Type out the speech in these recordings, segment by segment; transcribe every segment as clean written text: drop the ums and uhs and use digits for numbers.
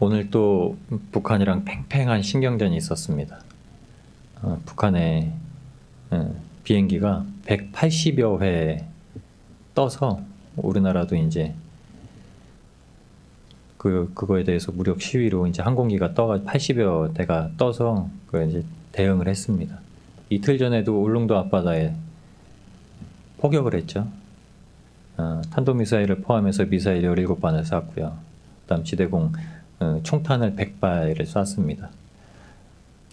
오늘 또 북한이랑 팽팽한 신경전이 있었습니다. 북한의 비행기가 180여 회 떠서 우리나라도 이제 그거에 대해서 무력 시위로 이제 항공기가 떠가 80여 대가 떠서 그 이제 대응을 했습니다. 이틀 전에도 울릉도 앞바다에 포격을 했죠. 탄도미사일을 포함해서 미사일 17발을 쐈고요. 그다음 지대공 총탄을 100발을 쐈습니다.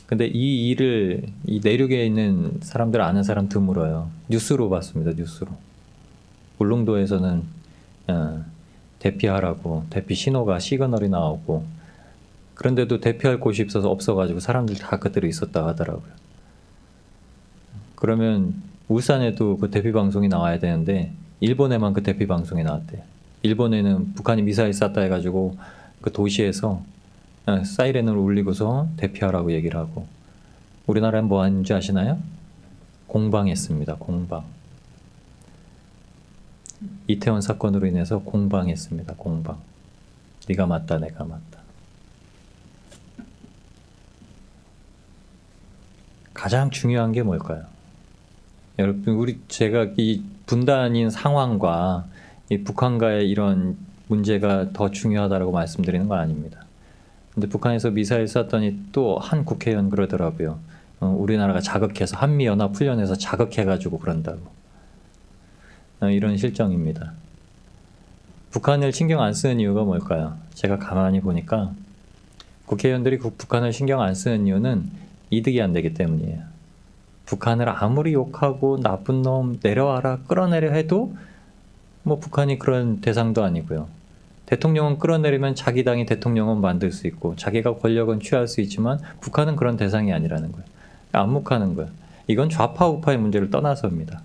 근데 이 일을 이 내륙에 있는 사람들 아는 사람 드물어요. 뉴스로 봤습니다. 뉴스로. 울릉도에서는 대피하라고 대피 신호가 시그널이 나오고, 그런데도 대피할 곳이 없어가지고 사람들 다 그대로 있었다 하더라고요. 그러면 울산에도 그 대피 방송이 나와야 되는데 일본에만 그 대피 방송이 나왔대요. 일본에는 북한이 미사일 쐈다 해가지고 그 도시에서 사이렌을 울리고서 대피하라고 얘기를 하고, 우리나라는 뭐 하는지 아시나요? 공방했습니다. 공방. 이태원 사건으로 인해서 공방했습니다. 공방. 네가 맞다, 내가 맞다. 가장 중요한 게 뭘까요? 여러분, 제가 이 분단인 상황과 이 북한과의 이런 문제가 더 중요하다고 말씀드리는 건 아닙니다. 근데 북한에서 미사일 쐈더니 또 한 국회의원 그러더라고요. 우리나라가 자극해서 한미연합훈련에서 자극해가지고 그런다고. 이런 실정입니다. 북한을 신경 안 쓰는 이유가 뭘까요? 제가 가만히 보니까 국회의원들이 북한을 신경 안 쓰는 이유는 이득이 안 되기 때문이에요. 북한을 아무리 욕하고 나쁜 놈 내려와라 끌어내려 해도 뭐 북한이 그런 대상도 아니고요. 대통령은 끌어내리면 자기 당이 대통령은 만들 수 있고 자기가 권력은 취할 수 있지만 북한은 그런 대상이 아니라는 거예요. 안목하는 거예요. 이건 좌파 우파의 문제를 떠나서입니다.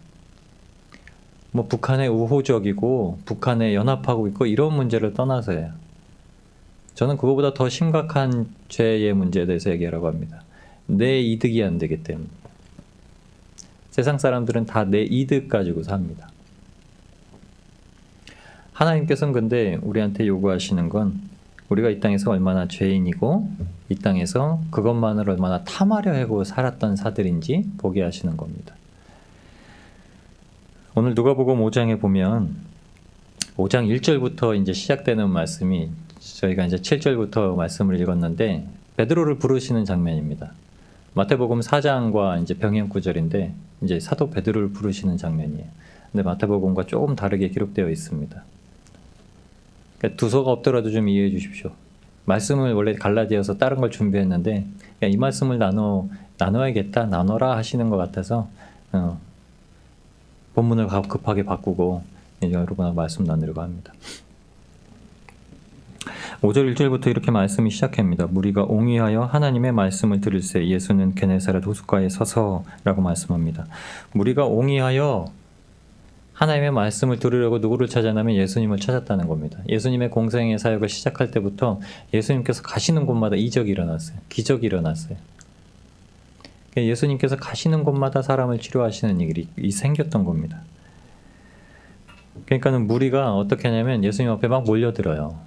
뭐 북한의 우호적이고 북한에 연합하고 있고 이런 문제를 떠나서예요. 저는 그거보다 더 심각한 죄의 문제에 대해서 얘기하라고 합니다. 내 이득이 안 되기 때문에. 세상 사람들은 다 내 이득 가지고 삽니다. 하나님께서는 근데 우리한테 요구하시는 건 우리가 이 땅에서 얼마나 죄인이고 이 땅에서 그것만을 얼마나 탐하려 하고 살았던 사들인지 보게 하시는 겁니다. 오늘 누가복음 5장에 보면 5장 1절부터 이제 시작되는 말씀이, 저희가 이제 7절부터 말씀을 읽었는데 베드로를 부르시는 장면입니다. 마태복음 4장과 이제 병행 구절인데 이제 사도 베드로를 부르시는 장면이에요. 근데 마태복음과 조금 다르게 기록되어 있습니다. 그러니까 두서가 없더라도 좀 이해해 주십시오. 말씀을 원래 갈라디아서 다른 걸 준비했는데 이 말씀을 나눠야겠다, 나눠라 하시는 것 같아서 본문을 급하게 바꾸고 이제 여러분하고 말씀 나누려고 합니다. 5절 1절부터 이렇게 말씀이 시작합니다. 무리가 옹위하여 하나님의 말씀을 들을새 예수는 게네사렛 호숫가에 서서라고 말씀합니다. 무리가 옹위하여 하나님의 말씀을 들으려고 누구를 찾아나면 예수님을 찾았다는 겁니다. 예수님의 공생의 사역을 시작할 때부터 예수님께서 가시는 곳마다 이적이 일어났어요. 기적이 일어났어요. 예수님께서 가시는 곳마다 사람을 치료하시는 일이 생겼던 겁니다. 그러니까는 무리가 어떻게 하냐면 예수님 앞에 막 몰려들어요.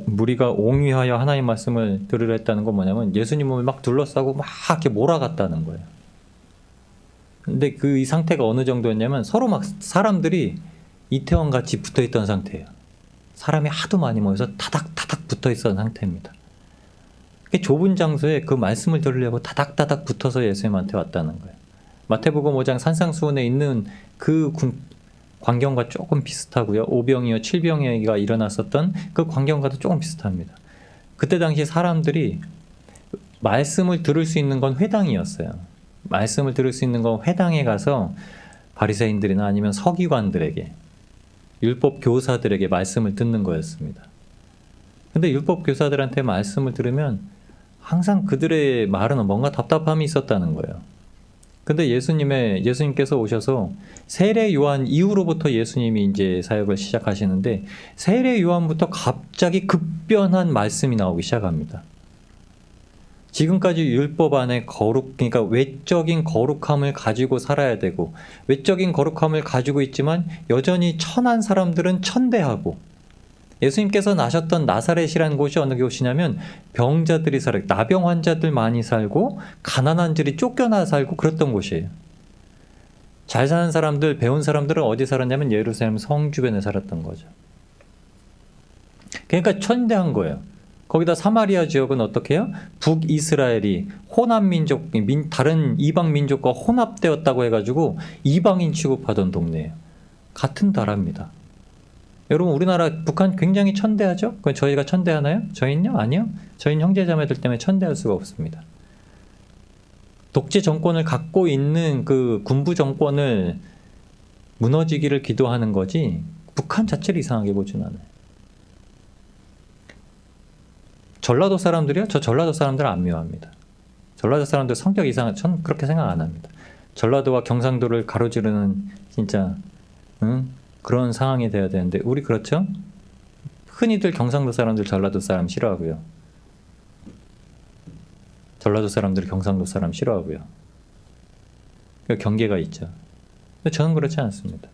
무리가 옹위하여 하나님 말씀을 들으려 했다는 건 뭐냐면 예수님을 막 둘러싸고 막 이렇게 몰아갔다는 거예요. 근데 이 상태가 어느 정도였냐면 서로 막 사람들이 이태원 같이 붙어 있던 상태예요. 사람이 하도 많이 모여서 타닥타닥 붙어 있었던 상태입니다. 좁은 장소에 그 말씀을 들으려고 타닥타닥 붙어서 예수님한테 왔다는 거예요. 마태복음 5장 산상수훈에 있는 그 광경과 조금 비슷하고요. 오병이어 7병이어가 일어났었던 그 광경과도 조금 비슷합니다. 그때 당시 사람들이 말씀을 들을 수 있는 건 회당이었어요. 말씀을 들을 수 있는 건 회당에 가서 바리새인들이나 아니면 서기관들에게, 율법 교사들에게 말씀을 듣는 거였습니다. 근데 율법 교사들한테 말씀을 들으면 항상 그들의 말은 뭔가 답답함이 있었다는 거예요. 근데 예수님께서 오셔서 세례 요한 이후로부터 예수님이 이제 사역을 시작하시는데 세례 요한부터 갑자기 급변한 말씀이 나오기 시작합니다. 지금까지 율법 안에 그러니까 외적인 거룩함을 가지고 살아야 되고 외적인 거룩함을 가지고 있지만 여전히 천한 사람들은 천대하고 예수님께서 나셨던 나사렛이라는 곳이 어느 곳이냐면 병자들이 살고 나병 환자들 많이 살고 가난한 들이 쫓겨나 살고 그랬던 곳이에요. 잘 사는 사람들, 배운 사람들은 어디 살았냐면 예루살렘 성 주변에 살았던 거죠. 그러니까 천대한 거예요. 거기다 사마리아 지역은 어떻게 해요? 북이스라엘이 혼합민족, 다른 이방 민족과 혼합되었다고 해가지고 이방인 취급하던 동네예요. 같은 나라입니다. 여러분 우리나라 북한 굉장히 천대하죠? 그건 저희가 천대하나요? 저희는요? 아니요. 저희는 형제자매들 때문에 천대할 수가 없습니다. 독재 정권을 갖고 있는 그 군부 정권을 무너지기를 기도하는 거지 북한 자체를 이상하게 보진 않아요. 전라도 사람들이요? 저 전라도 사람들은 안 미워합니다. 전라도 사람들 성격 이상한, 전 그렇게 생각 안 합니다. 전라도와 경상도를 가로지르는 진짜 그런 상황이 돼야 되는데 우리 그렇죠? 흔히들 경상도 사람들 전라도 사람 싫어하고요. 전라도 사람들이 경상도 사람 싫어하고요. 경계가 있죠. 근데 저는 그렇지 않습니다.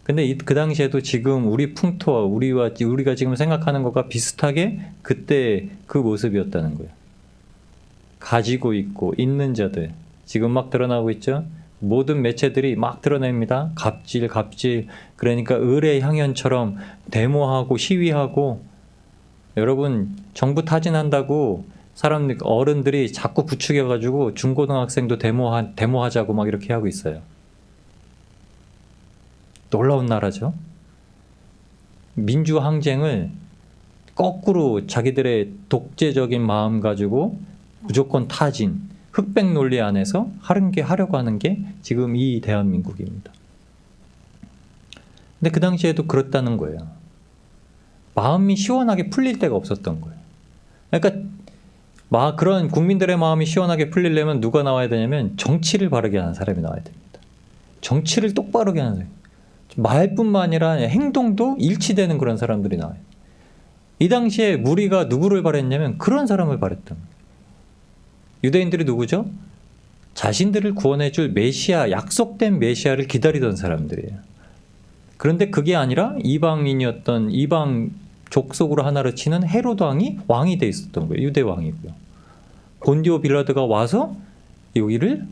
근데 그 당시에도 지금 우리 풍토와 우리가 지금 생각하는 것과 비슷하게 그때 그 모습이었다는 거예요. 가지고 있고 있는 자들 지금 막 드러나고 있죠. 모든 매체들이 막 드러냅니다. 갑질. 그러니까 의뢰 향연처럼 데모하고 시위하고 여러분 정부 타진한다고 사람들 어른들이 자꾸 부추겨가지고 중고등학생도 데모하자고 막 이렇게 하고 있어요. 놀라운 나라죠. 민주항쟁을 거꾸로 자기들의 독재적인 마음 가지고 무조건 타진, 흑백 논리 안에서 하려고 하는 게 지금 이 대한민국입니다. 근데 그 당시에도 그렇다는 거예요. 마음이 시원하게 풀릴 데가 없었던 거예요. 그러니까 그런 국민들의 마음이 시원하게 풀리려면 누가 나와야 되냐면 정치를 바르게 하는 사람이 나와야 됩니다. 정치를 똑바르게 하는 사람. 말뿐만 아니라 행동도 일치되는 그런 사람들이 나와요. 이 당시에 무리가 누구를 바랬냐면 그런 사람을 바랬던 거예요. 유대인들이 누구죠? 자신들을 구원해줄 메시아, 약속된 메시아를 기다리던 사람들이에요. 그런데 그게 아니라 이방인이었던 이방 족속으로 하나를 치는 헤로드 왕이 왕이 돼 있었던 거예요. 유대 왕이고요. 본디오 빌라드가 와서 여기를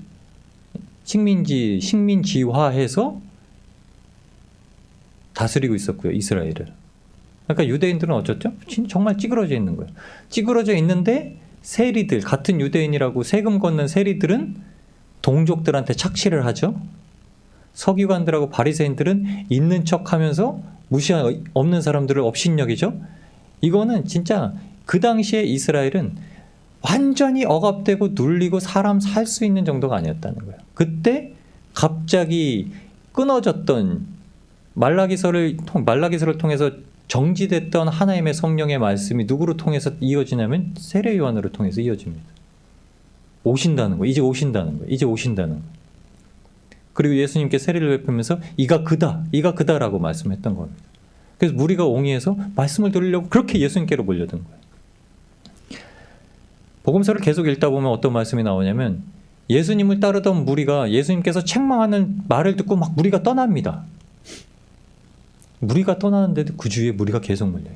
식민지화해서 다스리고 있었고요. 이스라엘을. 그러니까 유대인들은 어쩌죠? 정말 찌그러져 있는 거예요. 찌그러져 있는데 세리들, 같은 유대인이라고 세금 걷는 세리들은 동족들한테 착취를 하죠. 서기관들하고 바리새인들은 있는 척하면서 없는 사람들을 업신여기죠. 이거는 진짜 그 당시에 이스라엘은 완전히 억압되고 눌리고 사람 살 수 있는 정도가 아니었다는 거예요. 그때 갑자기 끊어졌던 말라기서를 통해서 정지됐던 하나님의 성령의 말씀이 누구로 통해서 이어지냐면 세례 요한으로 통해서 이어집니다. 오신다는 거예요. 이제 오신다는 거예요. 그리고 예수님께 세례를 베풀면서 이가 그다라고 말씀했던 겁니다. 그래서 무리가 옹이해서 말씀을 들으려고 그렇게 예수님께로 몰려든 거예요. 복음서를 계속 읽다 보면 어떤 말씀이 나오냐면 예수님을 따르던 무리가 예수님께서 책망하는 말을 듣고 막 무리가 떠납니다. 무리가 떠나는데도 그 주위에 무리가 계속 몰려요.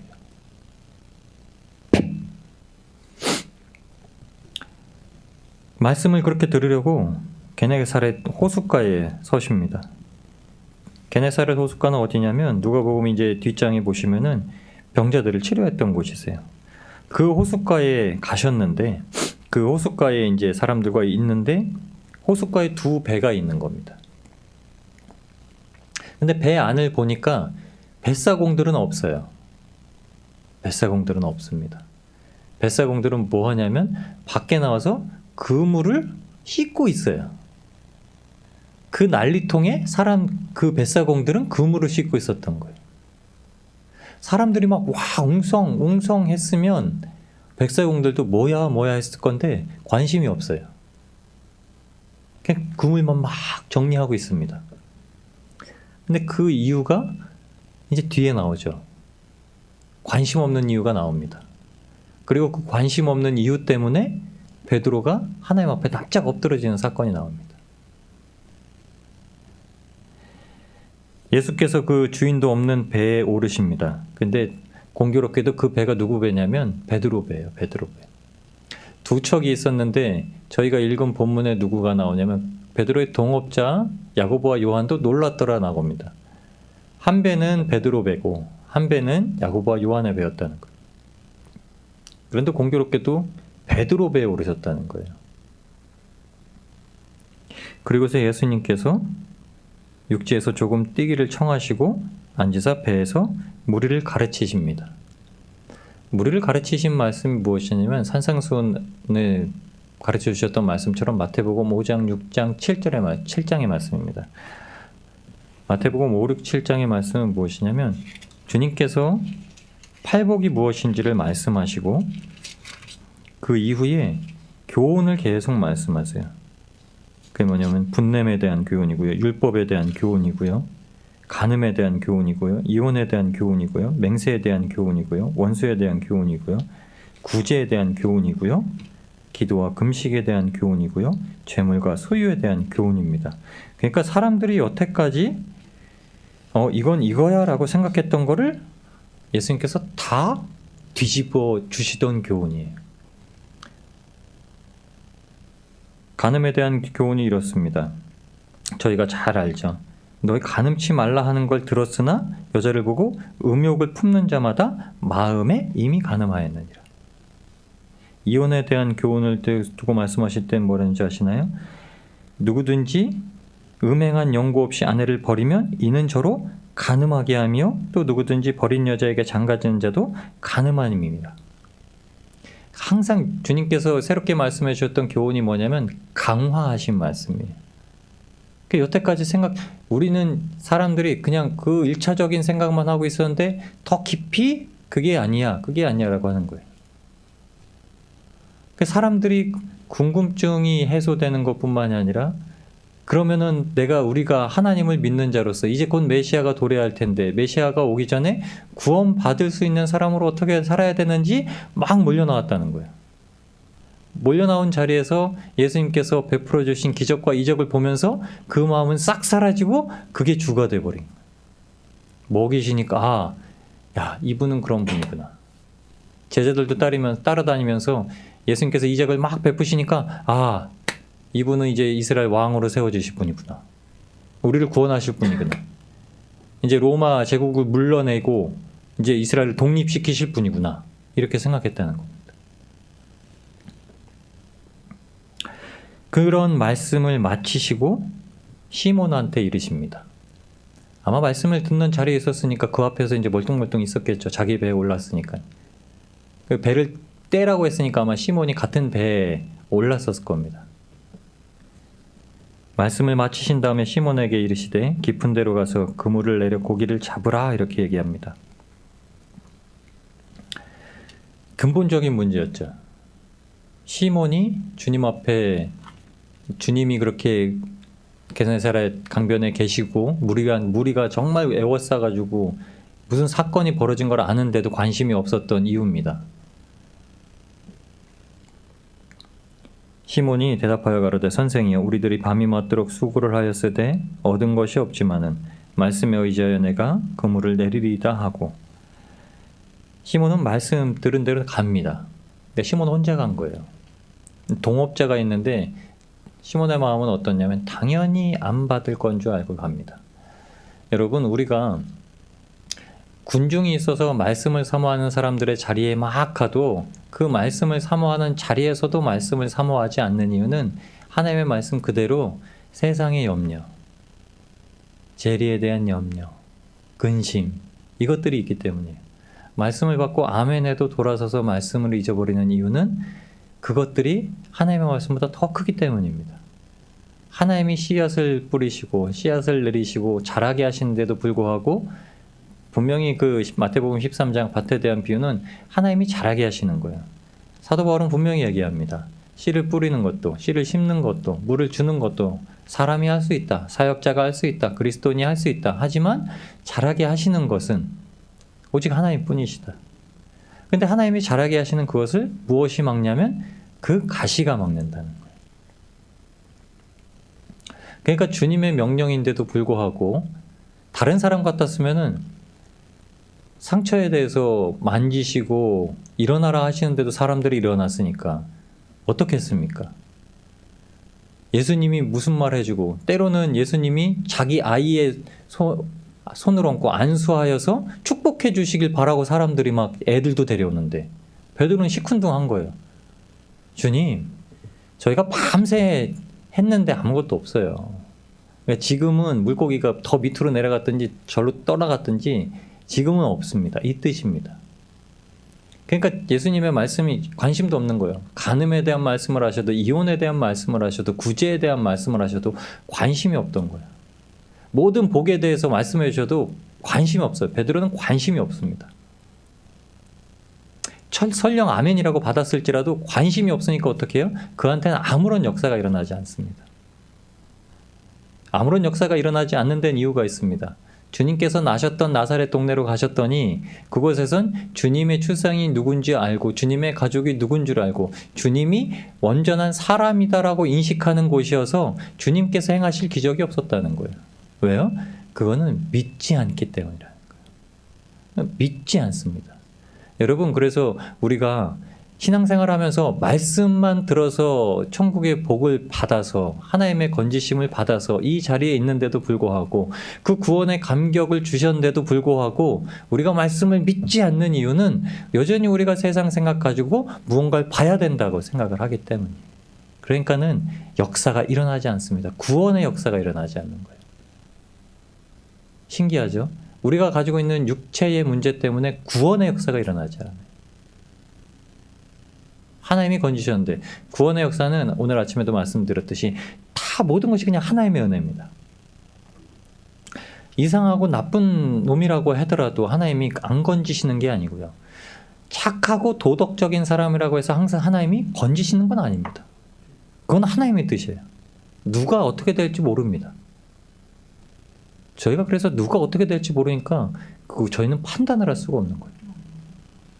말씀을 그렇게 들으려고 게네사렛 호숫가에 서십니다. 게네사렛 호숫가는 어디냐면 누가복음 이제 뒷장에 보시면은 병자들을 치료했던 곳이세요. 그 호숫가에 가셨는데 그 호숫가에 이제 사람들과 있는데 호숫가에 두 배가 있는 겁니다. 근데 배 안을 보니까 뱃사공들은 없어요. 뱃사공들은 없습니다. 뱃사공들은 뭐 하냐면 밖에 나와서 그물을 씻고 있어요. 그 난리통에 그 뱃사공들은 그물을 씻고 있었던 거예요. 사람들이 막 웅성 했으면 뱃사공들도 뭐야 했을 건데 관심이 없어요. 그냥 그물만 막 정리하고 있습니다. 근데 그 이유가 이제 뒤에 나오죠. 관심 없는 이유가 나옵니다. 그리고 그 관심 없는 이유 때문에 베드로가 하나님 앞에 납작 엎드러지는 사건이 나옵니다. 예수께서 그 주인도 없는 배에 오르십니다. 근데 공교롭게도 그 배가 누구 배냐면 베드로 배예요. 베드로 배. 두 척이 있었는데 저희가 읽은 본문에 누구가 나오냐면 베드로의 동업자 야고보와 요한도 놀랐더라 나옵니다. 한 배는 베드로 배고 한 배는 야고보와 요한의 배였다는 거예요. 그런데 공교롭게도 베드로 배에 오르셨다는 거예요. 그리고서 예수님께서 육지에서 조금 뛰기를 청하시고 앉으사 배에서 무리를 가르치십니다. 무리를 가르치신 말씀이 무엇이냐면 산상수훈을 가르쳐 주셨던 말씀처럼 마태복음 5장, 6장, 7장의 말씀입니다. 마태복음 5, 6, 7장의 말씀은 무엇이냐면 주님께서 팔복이 무엇인지를 말씀하시고 그 이후에 교훈을 계속 말씀하세요. 그게 뭐냐면 분냄에 대한 교훈이고요. 율법에 대한 교훈이고요. 간음에 대한 교훈이고요. 이혼에 대한 교훈이고요. 맹세에 대한 교훈이고요. 원수에 대한 교훈이고요. 구제에 대한 교훈이고요. 기도와 금식에 대한 교훈이고요. 죄물과 소유에 대한 교훈입니다. 그러니까 사람들이 여태까지 이건 이거야 라고 생각했던 거를 예수님께서 다 뒤집어 주시던 교훈이에요. 간음에 대한 교훈이 이렇습니다. 저희가 잘 알죠. 너희 간음치 말라 하는 걸 들었으나 여자를 보고 음욕을 품는 자마다 마음에 이미 간음하였느니라. 이혼에 대한 교훈을 두고 말씀하실 땐 뭐라는지 아시나요? 누구든지 음행한 연고 없이 아내를 버리면 이는 저로 간음하게 하며 또 누구든지 버린 여자에게 장가드는 자도 간음함이니라. 항상 주님께서 새롭게 말씀해 주셨던 교훈이 뭐냐면 강화하신 말씀이에요. 여태까지 우리는 사람들이 그냥 그 1차적인 생각만 하고 있었는데 더 깊이 그게 아니야라고 하는 거예요. 사람들이 궁금증이 해소되는 것뿐만이 아니라 그러면은 우리가 하나님을 믿는 자로서 이제 곧 메시아가 도래할 텐데 메시아가 오기 전에 구원받을 수 있는 사람으로 어떻게 살아야 되는지 막 몰려나왔다는 거예요. 몰려나온 자리에서 예수님께서 베풀어 주신 기적과 이적을 보면서 그 마음은 싹 사라지고 그게 주가 돼버린 거예요. 먹이시니까 야 이분은 그런 분이구나. 제자들도 따라다니면서 예수님께서 이적을 막 베푸시니까 이분은 이제 이스라엘 왕으로 세워주실 분이구나. 우리를 구원하실 분이구나. 이제 로마 제국을 물러내고 이제 이스라엘을 독립시키실 분이구나. 이렇게 생각했다는 겁니다. 그런 말씀을 마치시고 시몬한테 이르십니다. 아마 말씀을 듣는 자리에 있었으니까 그 앞에서 이제 멀뚱멀뚱 있었겠죠. 자기 배에 올랐으니까. 그 배를 떼라고 했으니까 아마 시몬이 같은 배에 올랐었을 겁니다. 말씀을 마치신 다음에 시몬에게 이르시되 깊은 데로 가서 그물을 내려 고기를 잡으라 이렇게 얘기합니다. 근본적인 문제였죠. 시몬이 주님 앞에 주님이 그렇게 게네사렛 강변에 계시고 무리가 정말 애워싸가지고 무슨 사건이 벌어진 걸 아는데도 관심이 없었던 이유입니다. 시몬이 대답하여 가로되 선생이여 우리들이 밤이 맞도록 수고를 하였으되 얻은 것이 없지만은 말씀에 의지하여 내가 그물을 내리리이다 하고 시몬은 말씀 들은 대로 갑니다. 근데 시몬은 혼자 간 거예요. 동업자가 있는데 시몬의 마음은 어떻냐면 당연히 안 받을 건 줄 알고 갑니다. 여러분 우리가 군중이 있어서 말씀을 사모하는 사람들의 자리에 막 가도 그 말씀을 사모하는 자리에서도 말씀을 사모하지 않는 이유는 하나님의 말씀 그대로 세상의 염려, 재리에 대한 염려, 근심 이것들이 있기 때문이에요. 말씀을 받고 아멘 해도 돌아서서 말씀을 잊어버리는 이유는 그것들이 하나님의 말씀보다 더 크기 때문입니다. 하나님이 씨앗을 뿌리시고 씨앗을 내리시고 자라게 하시는데도 불구하고 분명히 그 마태복음 13장 밭에 대한 비유는 하나님이 자라게 하시는 거예요. 사도 바울은 분명히 얘기합니다. 씨를 뿌리는 것도 씨를 심는 것도 물을 주는 것도 사람이 할 수 있다. 사역자가 할 수 있다. 그리스도인이 할 수 있다. 하지만 자라게 하시는 것은 오직 하나님뿐이시다. 근데 하나님이 자라게 하시는 그것을 무엇이 막냐면 그 가시가 막는다는 거예요. 그러니까 주님의 명령인데도 불구하고 다른 사람 같았으면은 상처에 대해서 만지시고 일어나라 하시는데도 사람들이 일어났으니까 어떻게 했습니까? 예수님이 무슨 말 해주고, 때로는 예수님이 자기 아이의 손을 얹고 안수하여서 축복해 주시길 바라고 사람들이 막 애들도 데려오는데 베드로는 시큰둥한 거예요. 주님, 저희가 밤새 했는데 아무것도 없어요. 그러니까 지금은 물고기가 더 밑으로 내려갔든지 절로 떠나갔든지 지금은 없습니다. 이 뜻입니다. 그러니까 예수님의 말씀이 관심도 없는 거예요. 간음에 대한 말씀을 하셔도, 이혼에 대한 말씀을 하셔도, 구제에 대한 말씀을 하셔도 관심이 없던 거예요. 모든 복에 대해서 말씀해 주셔도 관심이 없어요. 베드로는 관심이 없습니다. 설령 아멘이라고 받았을지라도 관심이 없으니까 어떻게 해요? 그한테는 아무런 역사가 일어나지 않습니다. 아무런 역사가 일어나지 않는 데는 이유가 있습니다. 주님께서 나셨던 나사렛 동네로 가셨더니 그곳에선 주님의 출생이 누군지 알고, 주님의 가족이 누군 줄 알고, 주님이 온전한 사람이다라고 인식하는 곳이어서 주님께서 행하실 기적이 없었다는 거예요. 왜요? 그거는 믿지 않기 때문이라는 거예요. 믿지 않습니다. 여러분, 그래서 우리가 신앙생활 하면서 말씀만 들어서 천국의 복을 받아서 하나님의 건지심을 받아서 이 자리에 있는데도 불구하고, 그 구원의 감격을 주셨는데도 불구하고 우리가 말씀을 믿지 않는 이유는 여전히 우리가 세상 생각 가지고 무언가를 봐야 된다고 생각을 하기 때문이에요. 그러니까는 역사가 일어나지 않습니다. 구원의 역사가 일어나지 않는 거예요. 신기하죠? 우리가 가지고 있는 육체의 문제 때문에 구원의 역사가 일어나지 않아요. 하나님이 건지셨는데, 구원의 역사는 오늘 아침에도 말씀드렸듯이 다 모든 것이 그냥 하나님의 은혜입니다. 이상하고 나쁜 놈이라고 하더라도 하나님이 안 건지시는 게 아니고요. 착하고 도덕적인 사람이라고 해서 항상 하나님이 건지시는 건 아닙니다. 그건 하나님의 뜻이에요. 누가 어떻게 될지 모릅니다. 저희가 그래서 누가 어떻게 될지 모르니까 저희는 판단을 할 수가 없는 거예요.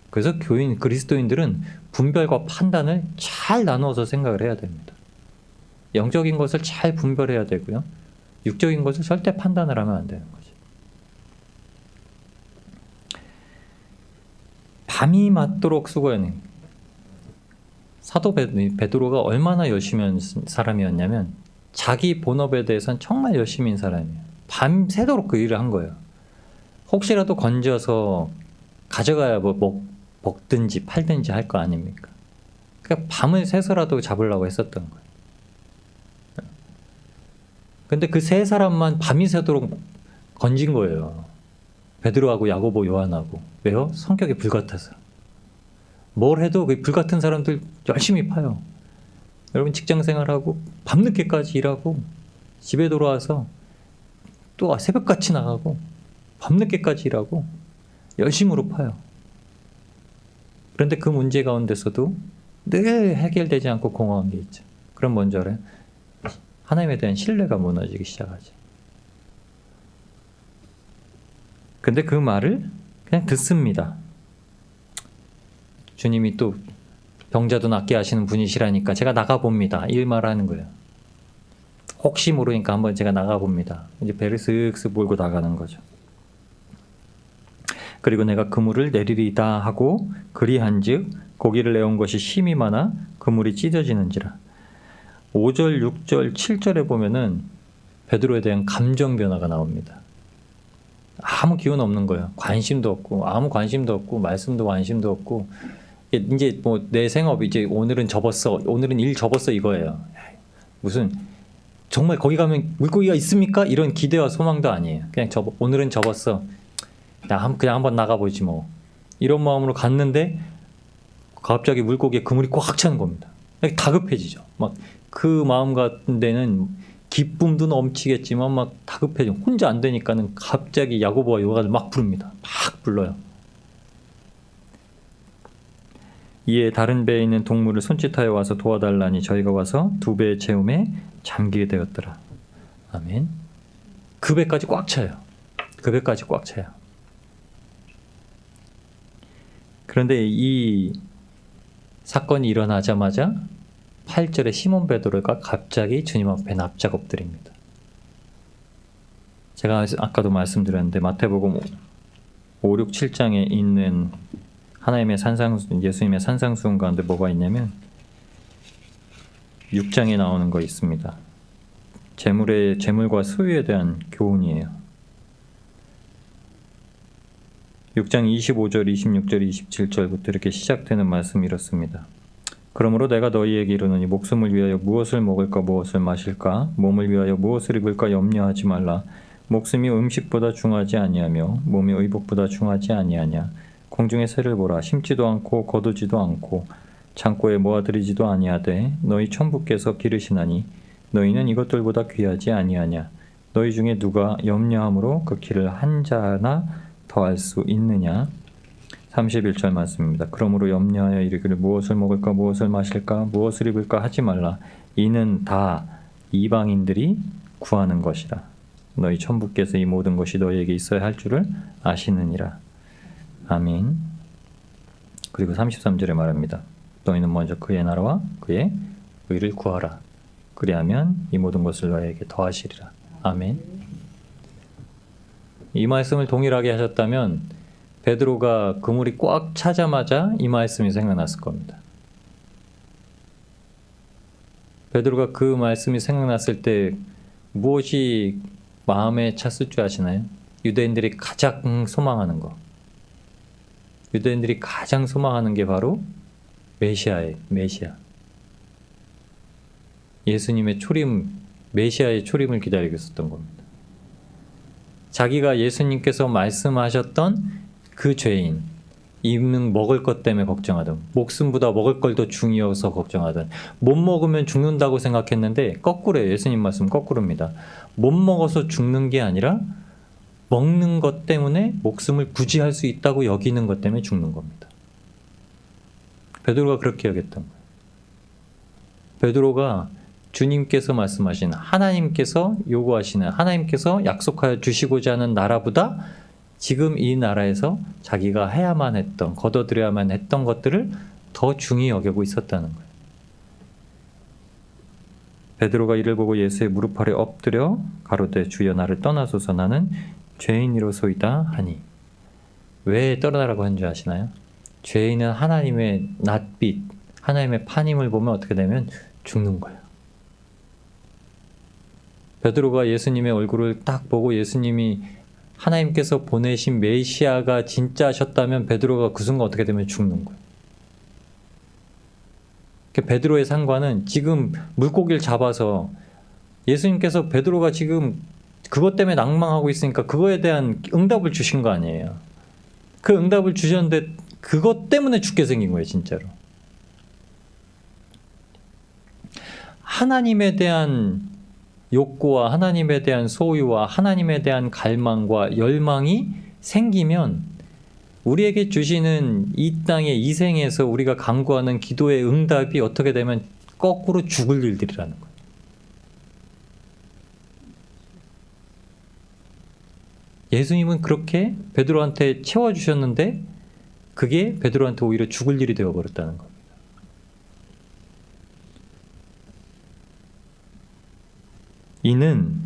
그래서 그리스도인들은 분별과 판단을 잘 나누어서 생각을 해야 됩니다. 영적인 것을 잘 분별해야 되고요. 육적인 것을 절대 판단을 하면 안 되는 거죠. 밤이 맞도록 수고하는 사도 베드로가 얼마나 열심히 한 사람이었냐면, 자기 본업에 대해서는 정말 열심히 한 사람이에요. 밤새도록 그 일을 한 거예요. 혹시라도 건져서 가져가야 먹든지 팔든지 할 거 아닙니까? 그러니까 밤을 새서라도 잡으려고 했었던 거예요. 근데 그 세 사람만 밤이 새도록 건진 거예요. 베드로하고 야고보, 요한하고. 왜요? 성격이 불같아서. 뭘 해도 그 불같은 사람들 열심히 파요. 여러분, 직장 생활하고 밤늦게까지 일하고 집에 돌아와서 또 새벽같이 나가고 밤늦게까지 일하고 열심으로 파요. 그런데 그 문제 가운데서도 늘 해결되지 않고 공허한 게 있죠. 그럼 뭔지 알아요? 하나님에 대한 신뢰가 무너지기 시작하죠. 근데 그 말을 그냥 듣습니다. 주님이 또 병자도 낫게 하시는 분이시라니까 제가 나가봅니다. 이 말하는 거예요. 혹시 모르니까 한번 제가 나가봅니다. 이제 배를 슥슥 몰고 나가는 거죠. 그리고 내가 그물을 내리리다 하고 그리한즉 고기를 내온 것이 힘이 많아 그물이 찢어지는지라. 5절, 6절, 7절에 보면은 베드로에 대한 감정 변화가 나옵니다. 아무 기운 없는 거예요. 관심도 없고, 아무 관심도 없고, 말씀도 관심도 없고, 이제 뭐 내 생업 이제 오늘은 접었어, 오늘은 일 접었어 이거예요. 무슨 정말 거기 가면 물고기가 있습니까? 이런 기대와 소망도 아니에요. 그냥 오늘은 접었어. 그냥 한번 나가보지 뭐. 이런 마음으로 갔는데 갑자기 물고기에 그물이 꽉 차는 겁니다. 다급해지죠. 막 그 마음 같은 데는 기쁨도 넘치겠지만 막 다급해져. 혼자 안 되니까는 갑자기 야고보와 요한을 막 부릅니다. 막 불러요. 이에 다른 배에 있는 동물을 손짓하여 와서 도와달라니 저희가 와서 두 배의 채움에 잠기게 되었더라. 아멘. 그 배까지 꽉 차요. 그 배까지 꽉 차요. 그런데 이 사건이 일어나자마자 8절에 시몬 베드로가 갑자기 주님 앞에 납작 엎드립니다. 제가 아까도 말씀드렸는데 마태복음 5, 6, 7장에 있는 하나님의 예수님의 산상수훈 가운데 뭐가 있냐면 6장에 나오는 거 있습니다. 재물과 소유에 대한 교훈이에요. 6장 25절, 26절, 27절부터 이렇게 시작되는 말씀이 이렇습니다. 그러므로 내가 너희에게 이르노니 목숨을 위하여 무엇을 먹을까 무엇을 마실까 몸을 위하여 무엇을 입을까 염려하지 말라. 목숨이 음식보다 중하지 아니하며 몸이 의복보다 중하지 아니하냐. 공중의 새를 보라. 심지도 않고 거두지도 않고 창고에 모아들이지도 아니하되 너희 천부께서 기르시나니 너희는 이것들보다 귀하지 아니하냐. 너희 중에 누가 염려함으로 그 키를 한 자나 더할 수 있느냐. 31절 말씀입니다. 그러므로 염려하여 이르기를 무엇을 먹을까 무엇을 마실까 무엇을 입을까 하지 말라. 이는 다 이방인들이 구하는 것이라. 너희 천부께서 이 모든 것이 너희에게 있어야 할 줄을 아시느니라. 아멘. 그리고 33절에 말합니다. 너희는 먼저 그의 나라와 그의 의를 구하라. 그리하면 이 모든 것을 너희에게 더하시리라. 아멘. 이 말씀을 동일하게 하셨다면 베드로가 그물이 꽉 차자마자 이 말씀이 생각났을 겁니다. 베드로가 그 말씀이 생각났을 때 무엇이 마음에 찼을 줄 아시나요? 유대인들이 가장 소망하는 거. 유대인들이 가장 소망하는 게 바로 메시아예요. 메시아. 예수님의 초림, 메시아의 초림을 기다리고 있었던 겁니다. 자기가 예수님께서 말씀하셨던 그 죄인, 먹을 것 때문에 걱정하던, 목숨보다 먹을 걸 더 중요해서 걱정하던, 못 먹으면 죽는다고 생각했는데 거꾸로예요. 예수님 말씀 거꾸로입니다. 못 먹어서 죽는 게 아니라 먹는 것 때문에 목숨을 구지할 수 있다고 여기는 것 때문에 죽는 겁니다. 베드로가 그렇게 여겼던 거예요. 베드로가 주님께서 말씀하신 하나님께서 요구하시는 하나님께서 약속하여 주시고자 하는 나라보다 지금 이 나라에서 자기가 해야만 했던 거둬들여야만 했던 것들을 더 중히 여기고 있었다는 거예요. 베드로가 이를 보고 예수의 무릎 아래 엎드려 가로되 주여 나를 떠나소서 나는 죄인이로소이다 하니. 왜 떠나라고 한 줄 아시나요? 죄인은 하나님의 낯빛, 하나님의 판임을 보면 어떻게 되면 죽는 거예요. 베드로가 예수님의 얼굴을 딱 보고 예수님이 하나님께서 보내신 메시아가 진짜셨다면 베드로가 그 순간 어떻게 되면 죽는 거예요. 베드로의 상관은 지금 물고기를 잡아서 예수님께서 베드로가 지금 그것 때문에 낭망하고 있으니까 그거에 대한 응답을 주신 거 아니에요. 그 응답을 주셨는데 그것 때문에 죽게 생긴 거예요, 진짜로. 하나님에 대한 욕구와 하나님에 대한 소유와 하나님에 대한 갈망과 열망이 생기면 우리에게 주시는 이 땅의 이 생에서 우리가 간구하는 기도의 응답이 어떻게 되면 거꾸로 죽을 일들이라는 거예요. 예수님은 그렇게 베드로한테 채워주셨는데 그게 베드로한테 오히려 죽을 일이 되어버렸다는 겁니다. 이는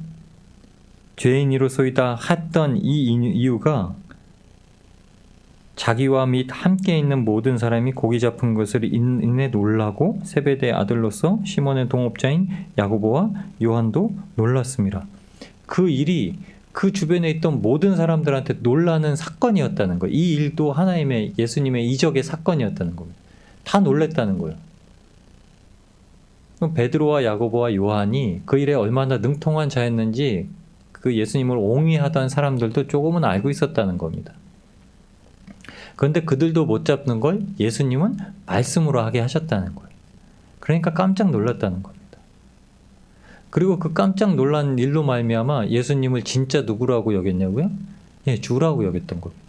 죄인이로소이다 했던 이 이유가 자기와 및 함께 있는 모든 사람이 고기 잡은 것을 인해 놀라고 세베대의 아들로서 시몬의 동업자인 야고보와 요한도 놀랐습니다. 그 일이 그 주변에 있던 모든 사람들한테 놀라는 사건이었다는 거예요. 이 일도 하나님의 예수님의 이적의 사건이었다는 겁니다. 다 놀랬다는 거예요. 베드로와 야고보와 요한이 그 일에 얼마나 능통한 자였는지 그 예수님을 옹의하던 사람들도 조금은 알고 있었다는 겁니다. 그런데 그들도 못 잡는 걸 예수님은 말씀으로 하게 하셨다는 거예요. 그러니까 깜짝 놀랐다는 겁니다. 그리고 그 깜짝 놀란 일로 말미암아 예수님을 진짜 누구라고 여겼냐고요? 예, 주라고 여겼던 겁니다.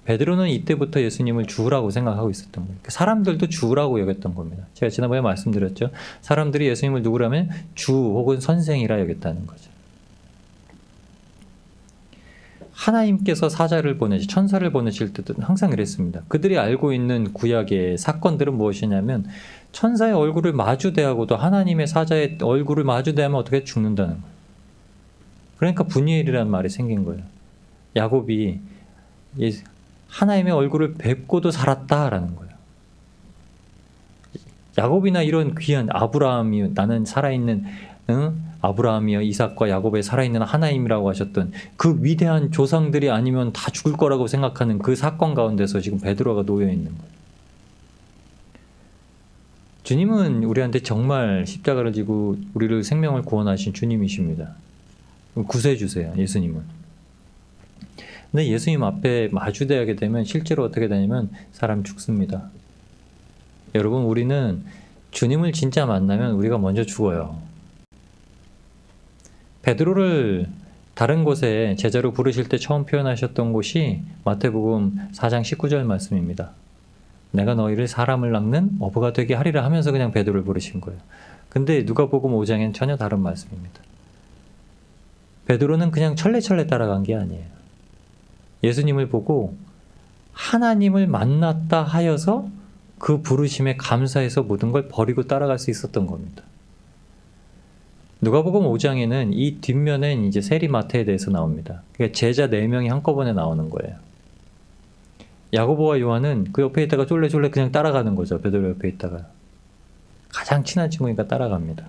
베드로는 이때부터 예수님을 주라고 생각하고 있었던 거예요. 사람들도 주라고 여겼던 겁니다. 제가 지난번에 말씀드렸죠. 사람들이 예수님을 누구라면 주 혹은 선생이라 여겼다는 거죠. 하나님께서 사자를 보내시, 천사를 보내실 때도 항상 이랬습니다. 그들이 알고 있는 구약의 사건들은 무엇이냐면 천사의 얼굴을 마주대하고도 하나님의 사자의 얼굴을 마주대하면 어떻게 죽는다는 거예요. 그러니까 분이엘이라는 말이 생긴 거예요. 야곱이 하나님의 얼굴을 뵙고도 살았다라는 거예요. 야곱이나 이런 귀한 아브라함이 나는 살아있는 아브라함이여 이삭과 야곱의 살아있는 하나님이라고 하셨던 그 위대한 조상들이 아니면 다 죽을 거라고 생각하는 그 사건 가운데서 지금 베드로가 놓여 있는 거예요. 주님은 우리한테 정말 십자가를 지고 우리를 생명을 구원하신 주님이십니다. 구세주세요, 예수님은. 근데 예수님 앞에 마주대하게 되면 실제로 어떻게 되냐면 사람 죽습니다. 여러분, 우리는 주님을 진짜 만나면 우리가 먼저 죽어요. 베드로를 다른 곳에 제자로 부르실 때 처음 표현하셨던 곳이 마태복음 4장 19절 말씀입니다. 내가 너희를 사람을 낚는 어부가 되게 하리라 하면서 그냥 베드로를 부르신 거예요. 근데 누가복음 5장엔 전혀 다른 말씀입니다. 베드로는 그냥 철래철래 따라간 게 아니에요. 예수님을 보고 하나님을 만났다 하여서 그 부르심에 감사해서 모든 걸 버리고 따라갈 수 있었던 겁니다. 누가복음 5장에는 이 뒷면엔 이제 세리마태에 대해서 나옵니다. 그러니까 제자 4명이 한꺼번에 나오는 거예요. 야고보와 요한은 그 옆에 있다가 쫄래쫄래 그냥 따라가는 거죠. 베드로 옆에 있다가. 가장 친한 친구니까 따라갑니다.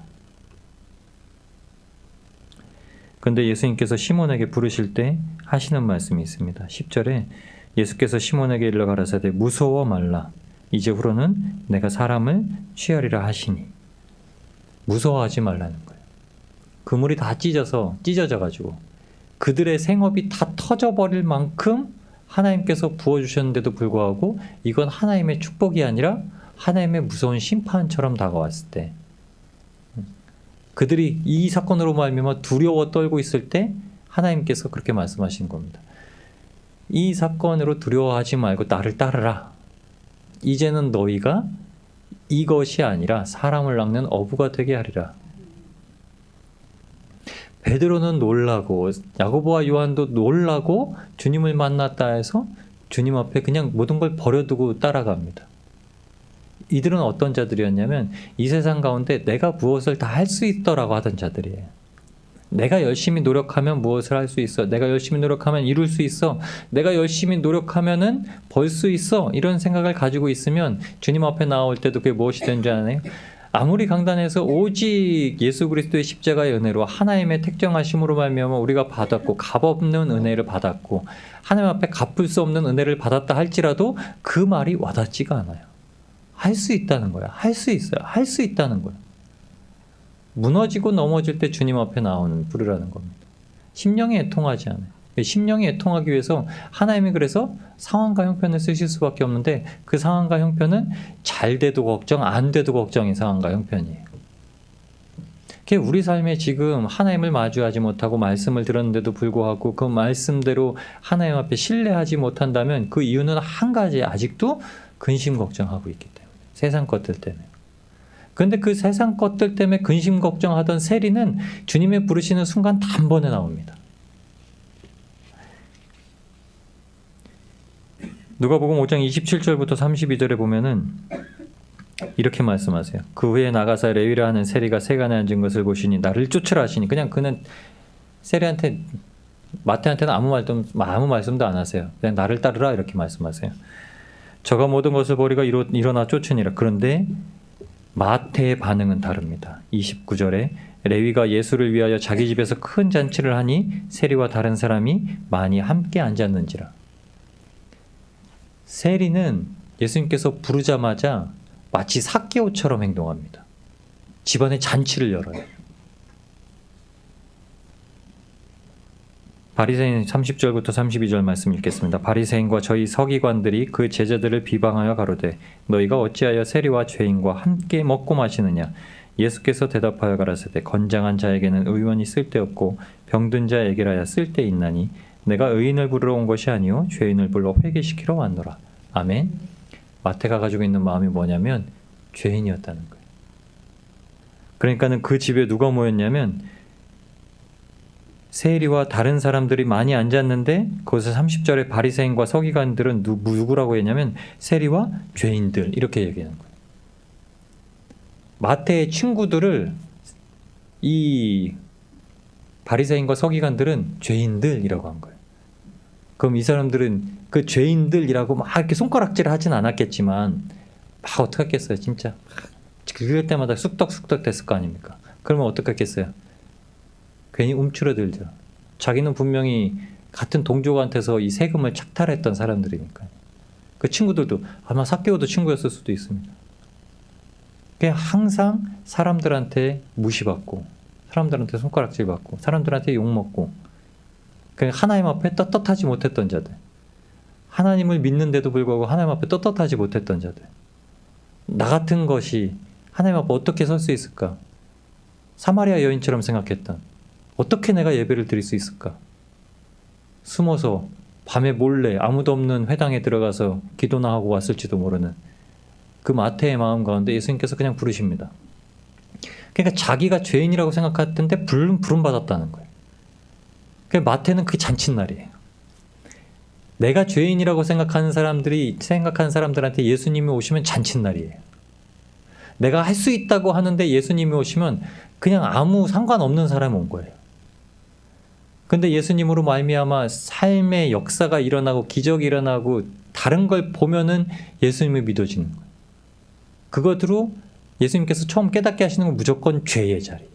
그런데 예수님께서 시몬에게 부르실 때 하시는 말씀이 있습니다. 10절에 예수께서 시몬에게 일러 가라사대 무서워 말라. 이제 후로는 내가 사람을 취하리라 하시니. 무서워하지 말라는 거예요. 그물이 다 찢어져가지고 그들의 생업이 다 터져버릴 만큼 하나님께서 부어주셨는데도 불구하고 이건 하나님의 축복이 아니라 하나님의 무서운 심판처럼 다가왔을 때 그들이 이 사건으로 말미암아 두려워 떨고 있을 때 하나님께서 그렇게 말씀하신 겁니다. 이 사건으로 두려워하지 말고 나를 따르라. 이제는 너희가 이것이 아니라 사람을 낚는 어부가 되게 하리라. 베드로는 놀라고 야고보와 요한도 놀라고 주님을 만났다 해서 주님 앞에 그냥 모든 걸 버려두고 따라갑니다. 이들은 어떤 자들이었냐면 이 세상 가운데 내가 무엇을 다 할 수 있더라고 하던 자들이에요. 내가 열심히 노력하면 무엇을 할 수 있어. 내가 열심히 노력하면 이룰 수 있어. 내가 열심히 노력하면은 벌 수 있어. 이런 생각을 가지고 있으면 주님 앞에 나올 때도 그게 무엇이 되는 줄 아나요? 아무리 강단해서 오직 예수 그리스도의 십자가의 은혜로 하나님의 택정하심으로 말미암아 우리가 받았고 값없는 은혜를 받았고 하나님 앞에 갚을 수 없는 은혜를 받았다 할지라도 그 말이 와닿지가 않아요. 할 수 있다는 거야. 할 수 있어요. 할 수 있다는 거야. 무너지고 넘어질 때 주님 앞에 나오는 부르라는 겁니다. 심령이 애통하지 않아요. 심령이 애통하기 위해서 하나님이 그래서 상황과 형편을 쓰실 수밖에 없는데 그 상황과 형편은 잘 돼도 걱정, 안 돼도 걱정인 상황과 형편이에요. 우리 삶에 지금 하나님을 마주하지 못하고 말씀을 들었는데도 불구하고 그 말씀대로 하나님 앞에 신뢰하지 못한다면 그 이유는 한 가지, 아직도 근심 걱정하고 있기 때문에. 세상 것들 때문에. 그런데 그 세상 것들 때문에 근심 걱정하던 세리는 주님의 부르시는 순간 단번에 나옵니다. 누가복음 5장 27절부터 32절에 보면은 이렇게 말씀하세요. 그 후에 나가사 레위라 하는 세리가 세간에 앉은 것을 보시니 나를 쫓으라 하시니 그냥 그는 세리한테 마태한테는 아무 말씀도 안 하세요. 그냥 나를 따르라 이렇게 말씀하세요. 저가 모든 것을 버리고 일어나 쫓으니라. 그런데 마태의 반응은 다릅니다. 29절에 레위가 예수를 위하여 자기 집에서 큰 잔치를 하니 세리와 다른 사람이 많이 함께 앉았는지라. 세리는 예수님께서 부르자마자 마치 삭개오처럼 행동합니다. 집안에 잔치를 열어요. 바리새인 30절부터 32절 말씀 읽겠습니다. 바리새인과 저희 서기관들이 그 제자들을 비방하여 가로되 너희가 어찌하여 세리와 죄인과 함께 먹고 마시느냐. 예수께서 대답하여 가라사대 건장한 자에게는 의원이 쓸데없고 병든 자에게라야 쓸데있나니 내가 의인을 부르러 온 것이 아니요 죄인을 불러 회개시키러 왔노라. 아멘. 마태가 가지고 있는 마음이 뭐냐면 죄인이었다는 거예요. 그러니까는 그 집에 누가 모였냐면 세리와 다른 사람들이 많이 앉았는데 거기서 30절에 바리새인과 서기관들은 누구라고 했냐면 세리와 죄인들 이렇게 얘기하는 거예요. 마태의 친구들을 이 바리새인과 서기관들은 죄인들이라고 한 거예요. 그럼 이 사람들은 그 죄인들이라고 막 이렇게 손가락질을 하진 않았겠지만 막 어떡하겠어요 진짜. 그럴 때마다 쑥덕쑥덕 됐을 거 아닙니까? 그러면 어떡하겠어요? 괜히 움츠러들죠. 자기는 분명히 같은 동족한테서 이 세금을 착탈했던 사람들이니까요. 그 친구들도 아마 삭개오도 친구였을 수도 있습니다. 그냥 항상 사람들한테 무시받고 사람들한테 손가락질 받고 사람들한테 욕먹고 그냥 하나님 앞에 떳떳하지 못했던 자들, 하나님을 믿는데도 불구하고 하나님 앞에 떳떳하지 못했던 자들, 나 같은 것이 하나님 앞에 어떻게 설 수 있을까? 사마리아 여인처럼 생각했던, 어떻게 내가 예배를 드릴 수 있을까? 숨어서 밤에 몰래 아무도 없는 회당에 들어가서 기도나 하고 왔을지도 모르는 그 마태의 마음 가운데 예수님께서 그냥 부르십니다. 그러니까 자기가 죄인이라고 생각했던데 부름받았다는 거예요. 그러니까 마태는 그게 잔칫날이에요. 내가 죄인이라고 생각하는 사람들한테 예수님이 오시면 잔칫날이에요. 내가 할 수 있다고 하는데 예수님이 오시면 그냥 아무 상관없는 사람이 온 거예요. 근데 예수님으로 말미암아 삶의 역사가 일어나고 기적이 일어나고 다른 걸 보면은 예수님을 믿어지는 거예요. 그것으로 예수님께서 처음 깨닫게 하시는 건 무조건 죄의 자리.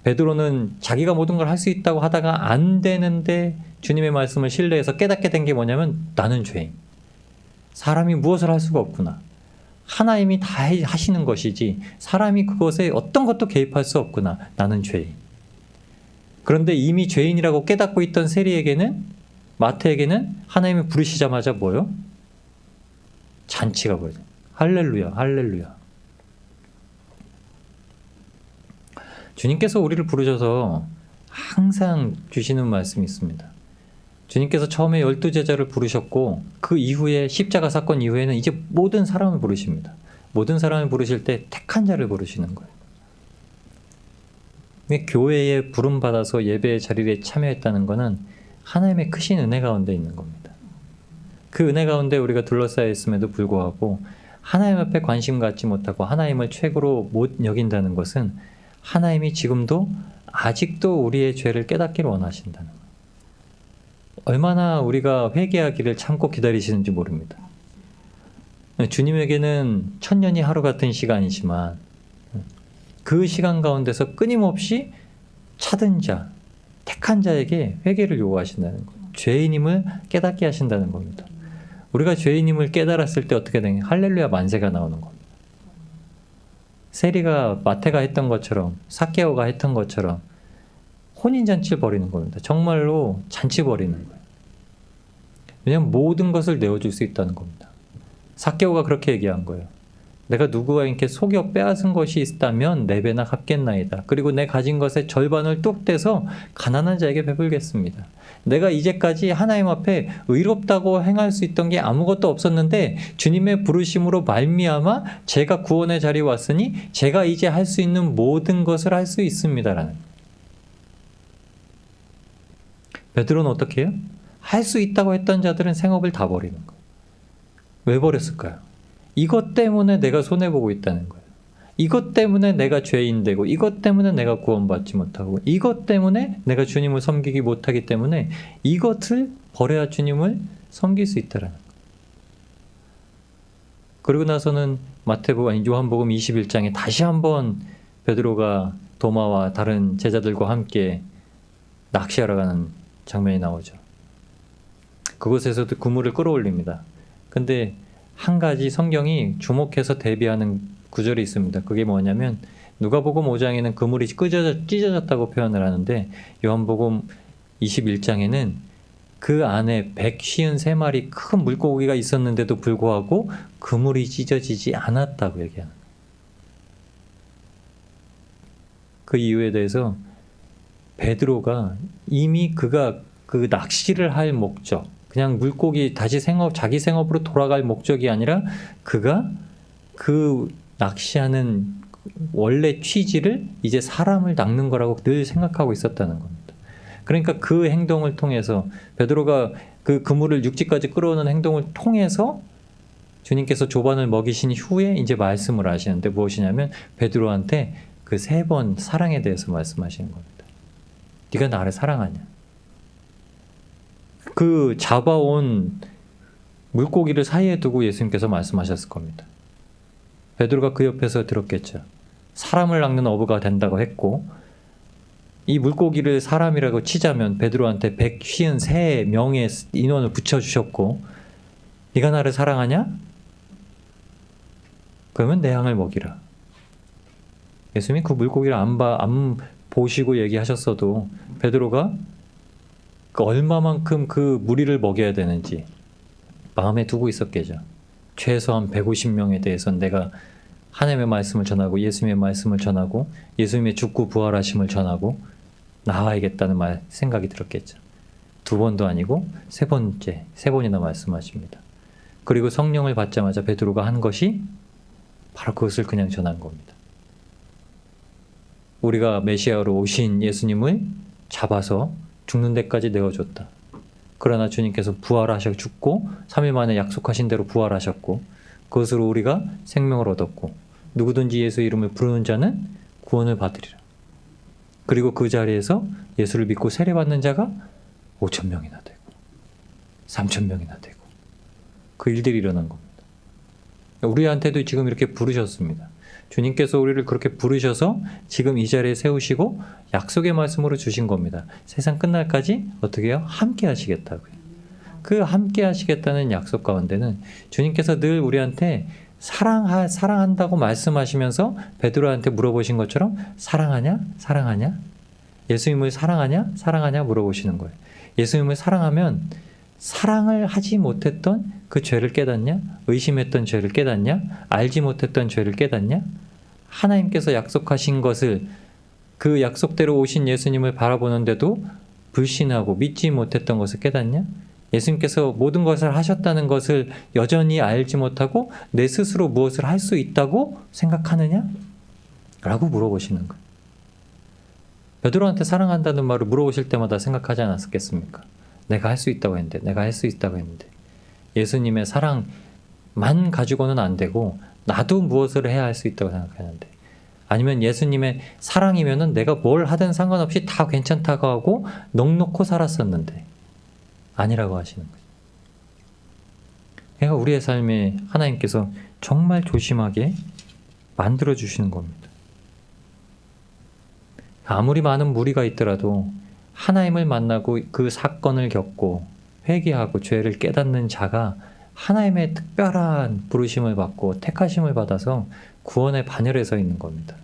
베드로는 자기가 모든 걸 할 수 있다고 하다가 안 되는데 주님의 말씀을 신뢰해서 깨닫게 된 게 뭐냐면 나는 죄인. 사람이 무엇을 할 수가 없구나. 하나님이 다 하시는 것이지 사람이 그것에 어떤 것도 개입할 수 없구나. 나는 죄인. 그런데 이미 죄인이라고 깨닫고 있던 세리에게는, 마태에게는 하나님이 부르시자마자 뭐요? 잔치가 벌어져요. 할렐루야, 할렐루야. 주님께서 우리를 부르셔서 항상 주시는 말씀이 있습니다. 주님께서 처음에 12제자를 부르셨고 그 이후에 십자가 사건 이후에는 이제 모든 사람을 부르십니다. 모든 사람을 부르실 때 택한 자를 부르시는 거예요. 교회에 부름받아서 예배의 자리에 참여했다는 것은 하나님의 크신 은혜 가운데 있는 겁니다. 그 은혜 가운데 우리가 둘러싸여 있음에도 불구하고 하나님 앞에 관심 갖지 못하고 하나님을 최고로 못 여긴다는 것은 하나님이 지금도 아직도 우리의 죄를 깨닫기를 원하신다는 거예요. 얼마나 우리가 회개하기를 참고 기다리시는지 모릅니다. 주님에게는 천년이 하루 같은 시간이지만 그 시간 가운데서 끊임없이 찾은 자, 택한 자에게 회개를 요구하신다는 거예요. 죄인임을 깨닫게 하신다는 겁니다. 우리가 죄인임을 깨달았을 때 어떻게 되냐? 할렐루야 만세가 나오는 겁니다. 세리가 마태가 했던 것처럼 삭개오가 했던 것처럼 혼인잔치를 벌이는 겁니다. 정말로 잔치 벌이는 거예요. 왜냐하면 모든 것을 내어줄 수 있다는 겁니다. 삭개오가 그렇게 얘기한 거예요. 내가 누구에게 속여 빼앗은 것이 있다면 네 배나 갚겠나이다. 그리고 내 가진 것의 절반을 뚝 떼서 가난한 자에게 베풀겠습니다. 내가 이제까지 하나님 앞에 의롭다고 행할 수 있던 게 아무것도 없었는데 주님의 부르심으로 말미암아 제가 구원의 자리에 왔으니 제가 이제 할 수 있는 모든 것을 할 수 있습니다라는. 베드로는 어떻게 해요? 할 수 있다고 했던 자들은 생업을 다 버리는 거예요. 왜 버렸을까요? 이것 때문에 내가 손해보고 있다는 거예요. 이것 때문에 내가 죄인 되고 이것 때문에 내가 구원받지 못하고 이것 때문에 내가 주님을 섬기기 못하기 때문에 이것을 버려야 주님을 섬길 수 있다라는 거예요. 그리고 나서는 요한복음 21장에 다시 한번 베드로가 도마와 다른 제자들과 함께 낚시하러 가는 장면이 나오죠. 그곳에서도 그물을 끌어올립니다. 근데 한 가지 성경이 주목해서 대비하는 구절이 있습니다. 그게 뭐냐면 누가복음 5장에는 그물이 찢어졌다고 표현을 하는데 요한복음 21장에는 그 안에 153마리 큰 물고기가 있었는데도 불구하고 그물이 찢어지지 않았다고 얘기하는 거예요. 그 이유에 대해서 베드로가 이미 그가 그 낚시를 할 목적, 그냥 물고기 다시 자기 생업으로 돌아갈 목적이 아니라 그가 그 낚시하는 원래 취지를 이제 사람을 낚는 거라고 늘 생각하고 있었다는 겁니다. 그러니까 그 행동을 통해서 베드로가 그 그물을 육지까지 끌어오는 행동을 통해서 주님께서 조반을 먹이신 후에 이제 말씀을 하시는데 무엇이냐면 베드로한테 그 3번 사랑에 대해서 말씀하시는 겁니다. 네가 나를 사랑하냐? 그 잡아온 물고기를 사이에 두고 예수님께서 말씀하셨을 겁니다. 베드로가 그 옆에서 들었겠죠. 사람을 낚는 어부가 된다고 했고, 이 물고기를 사람이라고 치자면 베드로한테 153명의 인원을 붙여주셨고, 네가 나를 사랑하냐? 그러면 내 양을 먹이라. 예수님이 그 물고기를 안 보시고 얘기하셨어도 베드로가 얼마만큼 그 무리를 먹여야 되는지 마음에 두고 있었겠죠. 최소한 150명에 대해서는 내가 하나님의 말씀을 전하고 예수님의 말씀을 전하고 예수님의 죽고 부활하심을 전하고 나와야겠다는 생각이 들었겠죠. 2번도 아니고 3번째, 3번이나 말씀하십니다. 그리고 성령을 받자마자 베드로가 한 것이 바로 그것을 그냥 전한 겁니다. 우리가 메시아로 오신 예수님을 잡아서 죽는 데까지 내어줬다. 그러나 주님께서 부활하셔 죽고 3일 만에 약속하신 대로 부활하셨고 그것으로 우리가 생명을 얻었고 누구든지 예수 이름을 부르는 자는 구원을 받으리라. 그리고 그 자리에서 예수를 믿고 세례받는 자가 5,000명이나 되고 3,000명이나 되고 그 일들이 일어난 겁니다. 우리한테도 지금 이렇게 부르셨습니다. 주님께서 우리를 그렇게 부르셔서 지금 이 자리에 세우시고 약속의 말씀으로 주신 겁니다. 세상 끝날까지 어떻게 해요? 함께 하시겠다고요. 그 함께 하시겠다는 약속 가운데는 주님께서 늘 우리한테 사랑한다고 말씀하시면서 베드로한테 물어보신 것처럼 사랑하냐? 사랑하냐? 예수님을 사랑하냐? 사랑하냐? 물어보시는 거예요. 예수님을 사랑하면 사랑을 하지 못했던 그 죄를 깨닫냐? 의심했던 죄를 깨닫냐? 알지 못했던 죄를 깨닫냐? 하나님께서 약속하신 것을 그 약속대로 오신 예수님을 바라보는데도 불신하고 믿지 못했던 것을 깨닫냐? 예수님께서 모든 것을 하셨다는 것을 여전히 알지 못하고 내 스스로 무엇을 할 수 있다고 생각하느냐? 라고 물어보시는 거예요. 베드로한테 사랑한다는 말을 물어보실 때마다 생각하지 않았겠습니까? 내가 할 수 있다고 했는데, 내가 할 수 있다고 했는데. 예수님의 사랑만 가지고는 안 되고 나도 무엇을 해야 할 수 있다고 생각하는데, 아니면 예수님의 사랑이면은 내가 뭘 하든 상관없이 다 괜찮다고 하고 넋놓고 살았었는데 아니라고 하시는 거죠. 그러니까 우리의 삶에 하나님께서 정말 조심하게 만들어 주시는 겁니다. 아무리 많은 무리가 있더라도 하나님을 만나고 그 사건을 겪고 회개하고 죄를 깨닫는 자가 하나님의 특별한 부르심을 받고 택하심을 받아서 구원의 반열에 서 있는 겁니다.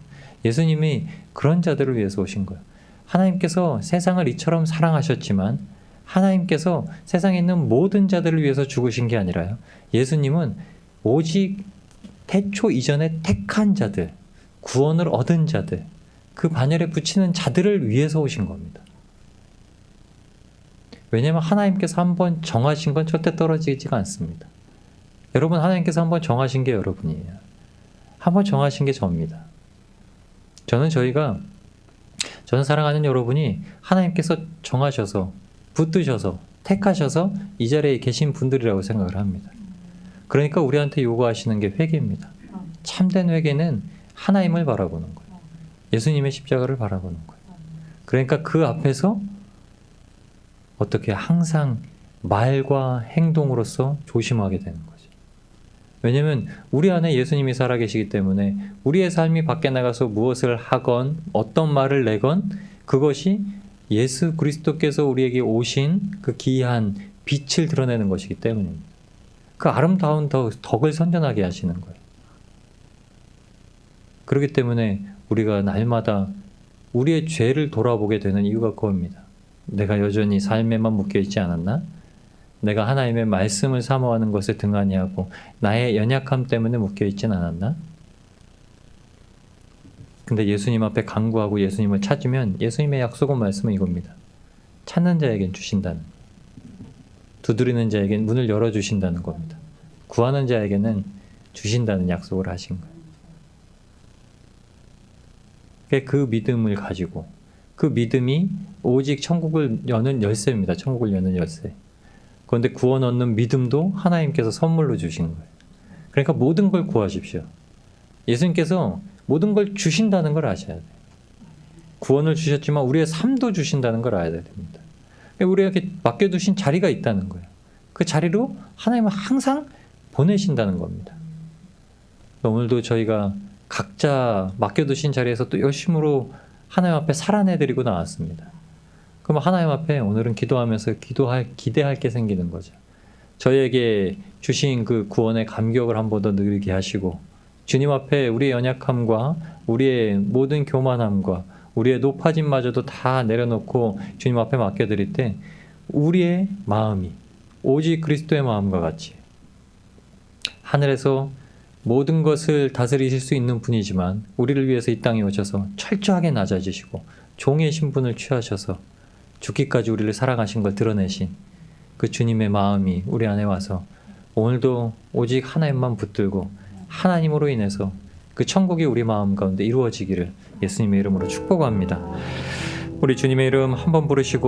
예수님이 그런 자들을 위해서 오신 거예요. 하나님께서 세상을 이처럼 사랑하셨지만 하나님께서 세상에 있는 모든 자들을 위해서 죽으신 게 아니라요. 예수님은 오직 태초 이전에 택한 자들, 구원을 얻은 자들, 그 반열에 붙이는 자들을 위해서 오신 겁니다. 왜냐하면 하나님께서 한번 정하신 건 절대 떨어지지가 않습니다. 여러분, 하나님께서 한번 정하신 게 여러분이에요. 한번 정하신 게 저입니다. 저는 사랑하는 여러분이 하나님께서 정하셔서 붙드셔서 택하셔서 이 자리에 계신 분들이라고 생각을 합니다. 그러니까 우리한테 요구하시는 게 회개입니다. 참된 회개는 하나님을 바라보는 거예요. 예수님의 십자가를 바라보는 거예요. 그러니까 그 앞에서 어떻게 항상 말과 행동으로서 조심하게 되는 거죠. 왜냐하면 우리 안에 예수님이 살아계시기 때문에 우리의 삶이 밖에 나가서 무엇을 하건 어떤 말을 내건 그것이 예수 그리스도께서 우리에게 오신 그 귀한 빛을 드러내는 것이기 때문입니다. 그 아름다운 덕을 선전하게 하시는 거예요. 그렇기 때문에 우리가 날마다 우리의 죄를 돌아보게 되는 이유가 그겁니다. 내가 여전히 삶에만 묶여있지 않았나? 내가 하나님의 말씀을 사모하는 것에 등한히 하고 나의 연약함 때문에 묶여있진 않았나? 근데 예수님 앞에 간구하고 예수님을 찾으면 예수님의 약속은 말씀은 이겁니다. 찾는 자에겐 주신다는, 두드리는 자에겐 문을 열어주신다는 겁니다. 구하는 자에게는 주신다는 약속을 하신 거예요. 그 믿음을 가지고, 그 믿음이 오직 천국을 여는 열쇠입니다. 천국을 여는 열쇠. 그런데 구원 얻는 믿음도 하나님께서 선물로 주신 거예요. 그러니까 모든 걸 구하십시오. 예수님께서 모든 걸 주신다는 걸 아셔야 돼요. 구원을 주셨지만 우리의 삶도 주신다는 걸 알아야 됩니다. 우리에게 맡겨두신 자리가 있다는 거예요. 그 자리로 하나님은 항상 보내신다는 겁니다. 오늘도 저희가 각자 맡겨두신 자리에서 또 열심으로 하나님 앞에 살아내드리고 나왔습니다. 그럼 하나님 앞에 오늘은 기도하면서 기대할 게 생기는 거죠. 저희에게 주신 그 구원의 감격을 한 번 더 누리게 하시고, 주님 앞에 우리의 연약함과 우리의 모든 교만함과 우리의 높아짐마저도 다 내려놓고 주님 앞에 맡겨드릴 때 우리의 마음이 오직 그리스도의 마음과 같이 하늘에서 모든 것을 다스리실 수 있는 분이지만 우리를 위해서 이 땅에 오셔서 철저하게 낮아지시고 종의 신분을 취하셔서 죽기까지 우리를 사랑하신 걸 드러내신 그 주님의 마음이 우리 안에 와서 오늘도 오직 하나님만 붙들고 하나님으로 인해서 그 천국이 우리 마음 가운데 이루어지기를 예수님의 이름으로 축복합니다. 우리 주님의 이름 한번 부르시고